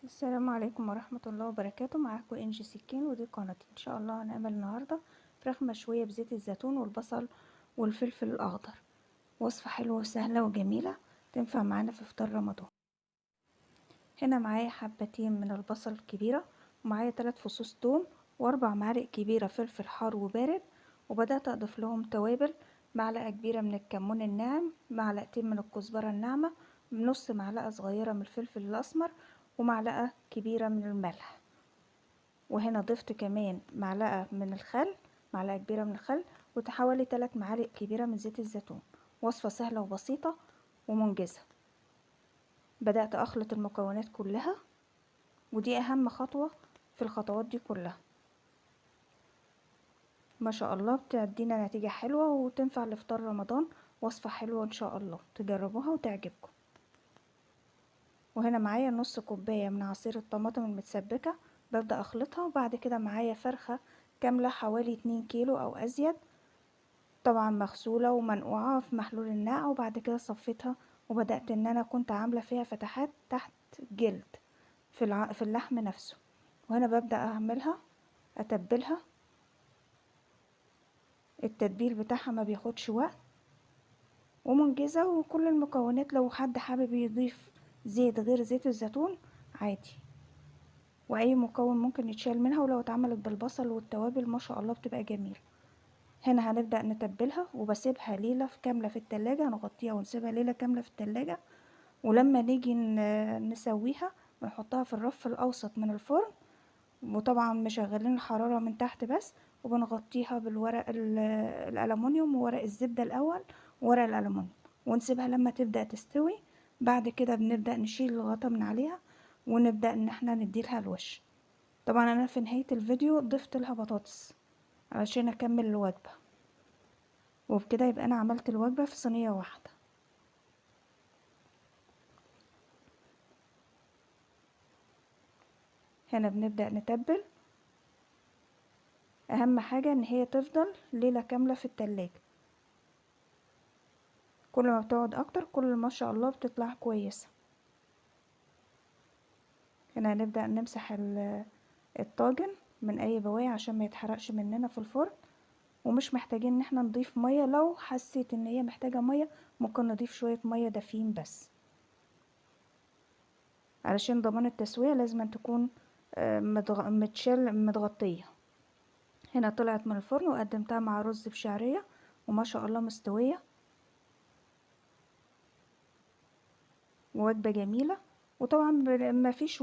السلام عليكم ورحمة الله وبركاته. معاكم انجي سكين ودي قناتي. ان شاء الله هنعمل النهاردة فراخ مشوية بزيت الزيتون والبصل والفلفل الاخضر. وصفة حلوة وسهلة وجميلة تنفع معانا في فطار رمضان. هنا معايا حبتين من البصل الكبيرة، ومعايا 3 فصوص توم، و4 معالق كبيرة فلفل حار وبارد. وبدأت اضيف لهم توابل: معلقة كبيرة من الكمون الناعم، معلقتين من الكزبرة الناعمة، نص معلقة صغيرة من الفلفل الاسمر، ومعلقة كبيرة من الملح. وهنا ضفت كمان معلقة من الخل، معلقة كبيرة من الخل، وحوالي 3 معالق كبيرة من زيت الزيتون. وصفة سهلة وبسيطة ومنجزة. بدأت أخلط المكونات كلها، ودي أهم خطوة في الخطوات دي كلها. ما شاء الله بتدينا نتيجة حلوة وتنفع لفطار رمضان. وصفة حلوة إن شاء الله تجربوها وتعجبكم. وهنا معايا نص كوباية من عصير الطماطم المتسبكة، ببدأ أخلطها. وبعد كده معايا فرخة كاملة حوالي 2 كيلو أو أزيد، طبعا مغسولة ومنقوعة في محلول النقع. وبعد كده صفيتها، وبدأت ان انا كنت عاملة فيها فتحات تحت جلد في اللحم نفسه. وهنا ببدأ اعملها اتبلها. التتبيل بتاعها ما بياخدش وقت ومنجزة، وكل المكونات لو حد حابب يضيف زيت غير زيت الزيتون عادي، واي مكون ممكن يتشال منها. ولو اتعملت بالبصل والتوابل ما شاء الله بتبقى جميلة. هنا هنبدأ نتبلها وبسيبها ليلة كاملة في التلاجة، نغطيها ونسيبها ليلة كاملة في التلاجة. ولما نيجي نسويها بنحطها في الرف الأوسط من الفرن، وطبعا مشغلين الحرارة من تحت بس. وبنغطيها بالورق الألمونيوم وورق الزبدة الأول وورق الألمونيوم، ونسيبها لما تبدأ تستوي. بعد كده بنبدأ نشيل الغطا من عليها ونبدأ ان احنا نديلها الوش. طبعا انا في نهاية الفيديو ضفت لها بطاطس علشان اكمل الوجبة، وبكده يبقى انا عملت الوجبة في صينية واحدة. هنا بنبدأ نتبل. اهم حاجة ان هي تفضل ليلة كاملة في التلاجة. كل ما بتقعد اكتر كل ما شاء الله بتطلع كويسة. هنا هنبدأ نمسح الطاجن من اي بواقي عشان ما يتحرقش مننا في الفرن. ومش محتاجين ان احنا نضيف مية. لو حسيت ان هي محتاجة مية ممكن نضيف شوية مية دافيين بس، علشان ضمان التسوية لازم أن تكون متغطية. هنا طلعت من الفرن وقدمتها مع رز بشعرية وما شاء الله مستوية، ووجبة جميلة. وطبعا ما فيش